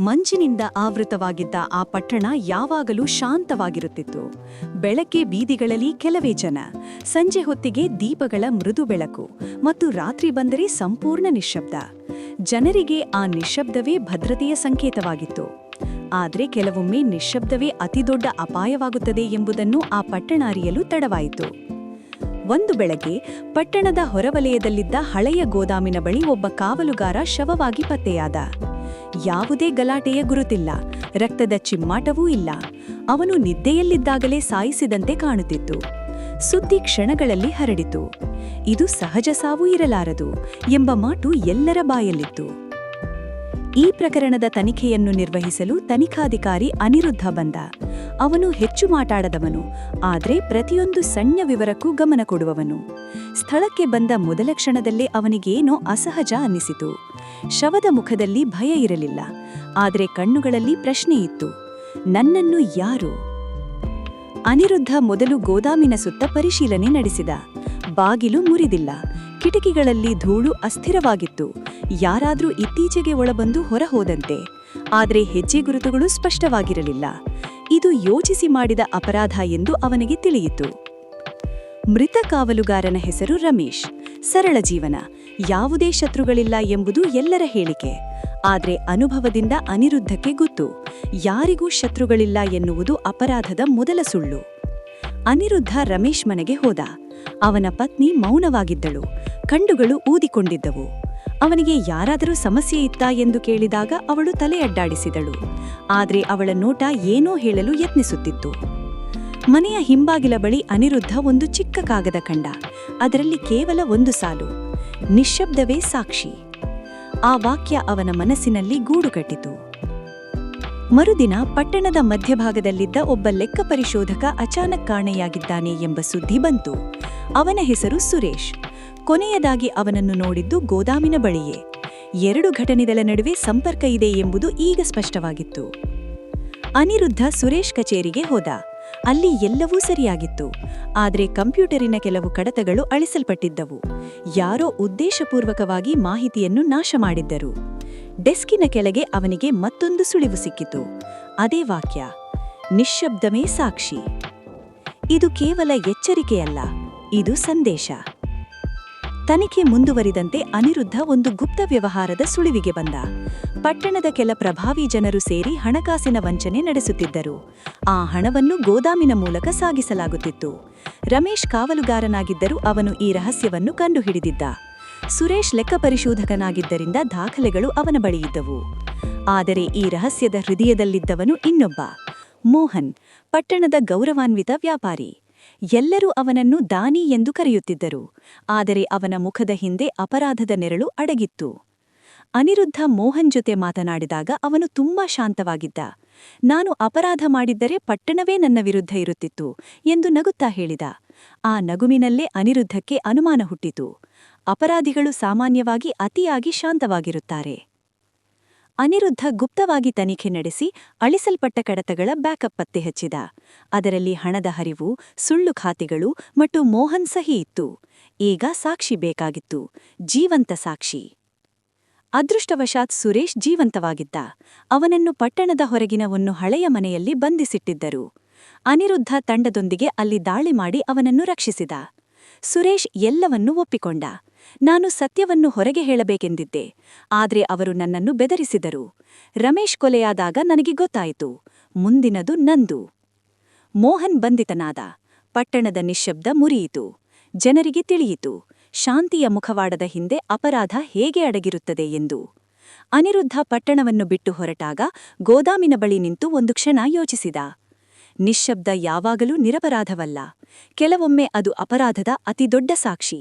ಮಂಜಿನಿಂದ ಆವೃತವಾಗಿದ್ದ ಆ ಪಟ್ಟಣ ಯಾವಾಗಲೂ ಶಾಂತವಾಗಿರುತ್ತಿತ್ತು. ಬೆಳಗ್ಗೆ ಬೀದಿಗಳಲ್ಲಿ ಕೆಲವೇ ಜನ, ಸಂಜೆ ಹೊತ್ತಿಗೆ ದೀಪಗಳ ಮೃದು ಬೆಳಕು ಮತ್ತು ರಾತ್ರಿ ಬಂದರೆ ಸಂಪೂರ್ಣ ನಿಶ್ಶಬ್ದ. ಜನರಿಗೆ ಆ ನಿಶ್ಶಬ್ದವೇ ಭದ್ರತೆಯ ಸಂಕೇತವಾಗಿತ್ತು. ಆದರೆ ಕೆಲವೊಮ್ಮೆ ನಿಶ್ಶಬ್ದವೇ ಅತಿದೊಡ್ಡ ಅಪಾಯವಾಗುತ್ತದೆ ಎಂಬುದನ್ನು ಆ ಪಟ್ಟಣ ಅರಿಯಲು ತಡವಾಯಿತು. ಒಂದು ಬೆಳಗ್ಗೆ ಪಟ್ಟಣದ ಹೊರವಲಯದಲ್ಲಿದ್ದ ಹಳೆಯ ಗೋದಾಮಿನ ಬಳಿ ಒಬ್ಬ ಕಾವಲುಗಾರ ಶವವಾಗಿ ಪತ್ತೆಯಾದ. ಯಾವುದೇ ಗಲಾಟೆಯ ಗುರುತಿಲ್ಲ, ರಕ್ತದ ಚಿಮ್ಮಾಟವೂ ಇಲ್ಲ. ಅವನು ನಿದ್ದೆಯಲ್ಲಿದ್ದಾಗಲೇ ಸಾಯಿಸಿದಂತೆ ಕಾಣುತ್ತಿತ್ತು. ಸುದ್ದಿ ಕ್ಷಣಗಳಲ್ಲಿ ಹರಡಿತು. ಇದು ಸಹಜ ಸಾವು ಇರಲಾರದು ಎಂಬ ಮಾತು ಎಲ್ಲರ ಬಾಯಲ್ಲಿತ್ತು. ಈ ಪ್ರಕರಣದ ತನಿಖೆಯನ್ನು ನಿರ್ವಹಿಸಲು ತನಿಖಾಧಿಕಾರಿ ಅನಿರುದ್ಧ ಬಂದ. ಅವನು ಹೆಚ್ಚು ಮಾತಾಡದವನು, ಆದರೆ ಪ್ರತಿಯೊಂದು ಸಣ್ಣ ವಿವರಕ್ಕೂ ಗಮನ ಕೊಡುವವನು. ಸ್ಥಳಕ್ಕೆ ಬಂದ ಮೊದಲ ಕ್ಷಣದಲ್ಲೇ ಅವನಿಗೇನೋ ಅಸಹಜ ಅನ್ನಿಸಿತು. ಶವದ ಮುಖದಲ್ಲಿ ಭಯ ಇರಲಿಲ್ಲ, ಆದರೆ ಕಣ್ಣುಗಳಲ್ಲಿ ಪ್ರಶ್ನೆ ಇತ್ತು. ನನ್ನನ್ನು ಯಾರು? ಅನಿರುದ್ಧ ಮೊದಲು ಗೋದಾಮಿನ ಸುತ್ತ ಪರಿಶೀಲನೆ ನಡೆಸಿದ. ಬಾಗಿಲು ಮುರಿದಿಲ್ಲ, ಕಿಟಕಿಗಳಲ್ಲಿ ಧೂಳು ಅಸ್ಥಿರವಾಗಿತ್ತು. ಯಾರಾದ್ರೂ ಇತ್ತೀಚೆಗೆ ಒಳಬಂದು ಹೊರಹೋದಂತೆ. ಆದರೆ ಹೆಜ್ಜೆ ಗುರುತುಗಳು ಸ್ಪಷ್ಟವಾಗಿರಲಿಲ್ಲ. ಇದು ಯೋಚಿಸಿ ಮಾಡಿದ ಅಪರಾಧ ಎಂದು ಅವನಿಗೆ ತಿಳಿಯಿತು. ಮೃತ ಕಾವಲುಗಾರನ ಹೆಸರು ರಮೇಶ್. ಸರಳ ಜೀವನ, ಯಾವುದೇ ಶತ್ರುಗಳಿಲ್ಲ ಎಂಬುದು ಎಲ್ಲರ ಹೇಳಿಕೆ. ಆದರೆ ಅನುಭವದಿಂದ ಅನಿರುದ್ಧಕ್ಕೆ ಗೊತ್ತು, ಯಾರಿಗೂ ಶತ್ರುಗಳಿಲ್ಲ ಎನ್ನುವುದು ಅಪರಾಧದ ಮೊದಲ ಸುಳ್ಳು. ಅನಿರುದ್ಧ ರಮೇಶ್ ಮನೆಗೆ ಹೋದ. ಅವನ ಪತ್ನಿ ಮೌನವಾಗಿದ್ದಳು, ಕಣ್ಣುಗಳು ಊದಿಕೊಂಡಿದ್ದವು. ಅವನಿಗೆ ಯಾರಾದರೂ ಸಮಸ್ಯೆ ಇತ್ತಾ ಎಂದು ಕೇಳಿದಾಗ ಅವಳು ತಲೆ ಅಡ್ಡಾಡಿಸಿದಳು. ಆದರೆ ಅವಳ ನೋಟ ಏನೋ ಹೇಳಲು ಯತ್ನಿಸುತ್ತಿತ್ತು. ಮನೆಯ ಹಿಂಬಾಗಿಲ ಬಳಿ ಅನಿರುದ್ಧ ಒಂದು ಚಿಕ್ಕ ಕಾಗದ ಕಂಡ. ಅದರಲ್ಲಿ ಕೇವಲ ಒಂದು ಸಾಲು: ನಿಶ್ಶಬ್ದವೇ ಸಾಕ್ಷಿ. ಆ ವಾಕ್ಯ ಅವನ ಮನಸ್ಸಿನಲ್ಲಿ ಗೂಡು ಕಟ್ಟಿತು. ಮರುದಿನ ಪಟ್ಟಣದ ಮಧ್ಯಭಾಗದಲ್ಲಿದ್ದ ಒಬ್ಬ ಲೆಕ್ಕ ಪರಿಶೋಧಕ ಅಚಾನಕ್ ಕಾಣೆಯಾಗಿದ್ದಾನೆ ಎಂಬ ಸುದ್ದಿ ಬಂತು. ಅವನ ಹೆಸರು ಸುರೇಶ್. ಕೊನೆಯದಾಗಿ ಅವನನ್ನು ನೋಡಿದ್ದು ಗೋದಾಮಿನ ಬಳಿಯೇ. ಎರಡು ಘಟನೆಗಳ ನಡುವೆ ಸಂಪರ್ಕ ಇದೆ ಎಂಬುದು ಈಗ ಸ್ಪಷ್ಟವಾಗಿತ್ತು. ಅನಿರುದ್ಧ ಸುರೇಶ್ ಕಚೇರಿಗೆ ಹೋದ. ಅಲ್ಲಿ ಎಲ್ಲವೂ ಸರಿಯಾಗಿತ್ತು, ಆದರೆ ಕಂಪ್ಯೂಟರಿನ ಕೆಲವು ಕಡತಗಳು ಅಳಿಸಲ್ಪಟ್ಟಿದ್ದವು. ಯಾರೋ ಉದ್ದೇಶಪೂರ್ವಕವಾಗಿ ಮಾಹಿತಿಯನ್ನು ನಾಶ ಮಾಡಿದ್ದರು. ಡೆಸ್ಕಿನ ಕೆಳಗೆ ಅವನಿಗೆ ಮತ್ತೊಂದು ಸುಳಿವು ಸಿಕ್ಕಿತು. ಅದೇ ವಾಕ್ಯ: ನಿಶ್ಶಬ್ದವೇ ಸಾಕ್ಷಿ. ಇದು ಕೇವಲ ಎಚ್ಚರಿಕೆಯಲ್ಲ, ಇದು ಸಂದೇಶ. ತನಿಖೆ ಮುಂದುವರಿದಂತೆ ಅನಿರುದ್ಧ ಒಂದು ಗುಪ್ತ ವ್ಯವಹಾರದ ಸುಳಿವಿಗೆ ಬಂದ. ಪಟ್ಟಣದ ಕೆಲ ಪ್ರಭಾವಿ ಜನರು ಸೇರಿ ಹಣಕಾಸಿನ ವಂಚನೆ ನಡೆಸುತ್ತಿದ್ದರು. ಆ ಹಣವನ್ನು ಗೋದಾಮಿನ ಮೂಲಕ ಸಾಗಿಸಲಾಗುತ್ತಿತ್ತು. ರಮೇಶ್ ಕಾವಲುಗಾರನಾಗಿದ್ದರೂ ಅವನು ಈ ರಹಸ್ಯವನ್ನು ಕಂಡುಹಿಡಿದಿದ್ದ. ಸುರೇಶ್ ಲೆಕ್ಕ ಪರಿಶೋಧಕನಾಗಿದ್ದರಿಂದ ದಾಖಲೆಗಳು ಅವನ ಬಳಿಯಿದ್ದವು. ಆದರೆ ಈ ರಹಸ್ಯದ ಹೃದಯದಲ್ಲಿದ್ದವನು ಇನ್ನೊಬ್ಬ: ಮೋಹನ್, ಪಟ್ಟಣದ ಗೌರವಾನ್ವಿತ ವ್ಯಾಪಾರಿ. ಎಲ್ಲರೂ ಅವನನ್ನು ದಾನಿ ಎಂದು ಕರೆಯುತ್ತಿದ್ದರು, ಆದರೆ ಅವನ ಮುಖದ ಹಿಂದೆ ಅಪರಾಧದ ನೆರಳು ಅಡಗಿತ್ತು. ಅನಿರುದ್ಧ ಮೋಹನ್ ಜೊತೆ ಮಾತನಾಡಿದಾಗ ಅವನು ತುಂಬಾ ಶಾಂತವಾಗಿದ್ದ. ನಾನು ಅಪರಾಧ ಮಾಡಿದ್ದರೆ ಪಟ್ಟಣವೇ ನನ್ನ ವಿರುದ್ಧ ಇರುತ್ತಿತ್ತು ಎಂದು ನಗುತ್ತಾ ಹೇಳಿದ. ಆ ನಗುವಿನಲ್ಲೇ ಅನಿರುದ್ಧಕ್ಕೆ ಅನುಮಾನ ಹುಟ್ಟಿತು. ಅಪರಾಧಿಗಳು ಸಾಮಾನ್ಯವಾಗಿ ಅತಿಯಾಗಿ ಶಾಂತವಾಗಿರುತ್ತಾರೆ. ಅನಿರುದ್ಧ ಗುಪ್ತವಾಗಿ ತನಿಖೆ ನಡೆಸಿ ಅಳಿಸಲ್ಪಟ್ಟ ಕಡತಗಳ ಬ್ಯಾಕಪ್ ಪತ್ತೆ ಹಚ್ಚಿದ. ಅದರಲ್ಲಿ ಹಣದ ಹರಿವು, ಸುಳ್ಳು ಖಾತೆಗಳು ಮತ್ತು ಮೋಹನ್ ಸಹಿ ಇತ್ತು. ಈಗ ಸಾಕ್ಷಿ ಬೇಕಾಗಿತ್ತು, ಜೀವಂತ ಸಾಕ್ಷಿ. ಅದೃಷ್ಟವಶಾತ್ ಸುರೇಶ್ ಜೀವಂತವಾಗಿದ್ದ. ಅವನನ್ನು ಪಟ್ಟಣದ ಹೊರಗಿನ ಒಂದು ಹಳೆಯ ಮನೆಯಲ್ಲಿ ಬಂಧಿಸಿಟ್ಟಿದ್ದರು. ಅನಿರುದ್ಧ ತಂಡದೊಂದಿಗೆ ಅಲ್ಲಿ ದಾಳಿ ಮಾಡಿ ಅವನನ್ನು ರಕ್ಷಿಸಿದ. ಸುರೇಶ್ ಎಲ್ಲವನ್ನೂ ಒಪ್ಪಿಕೊಂಡ. ನಾನು ಸತ್ಯವನ್ನು ಹೊರಗೆ ಹೇಳಬೇಕೆಂದಿದ್ದೆ, ಆದರೆ ಅವರು ನನ್ನನ್ನು ಬೆದರಿಸಿದರು. ರಮೇಶ್ ಕೊಲೆಯಾದಾಗ ನನಗೆ ಗೊತ್ತಾಯಿತು, ಮುಂದಿನದು ನಂದು. ಮೋಹನ್ ಬಂಧಿತನಾದ. ಪಟ್ಟಣದ ನಿಶ್ಶಬ್ದ ಮುರಿಯಿತು. ಜನರಿಗೆ ತಿಳಿಯಿತು, ಶಾಂತಿಯ ಮುಖವಾಡದ ಹಿಂದೆ ಅಪರಾಧ ಹೇಗೆ ಅಡಗಿರುತ್ತದೆ ಎಂದು. ಅನಿರುದ್ಧ ಪಟ್ಟಣವನ್ನು ಬಿಟ್ಟು ಹೊರಟಾಗ ಗೋದಾಮಿನ ಬಳಿ ನಿಂತು ಒಂದು ಕ್ಷಣ ಯೋಚಿಸಿದ. ನಿಶ್ಶಬ್ದ ಯಾವಾಗಲೂ ನಿರಪರಾಧವಲ್ಲ, ಕೆಲವೊಮ್ಮೆ ಅದು ಅಪರಾಧದ ಅತಿದೊಡ್ಡ ಸಾಕ್ಷಿ.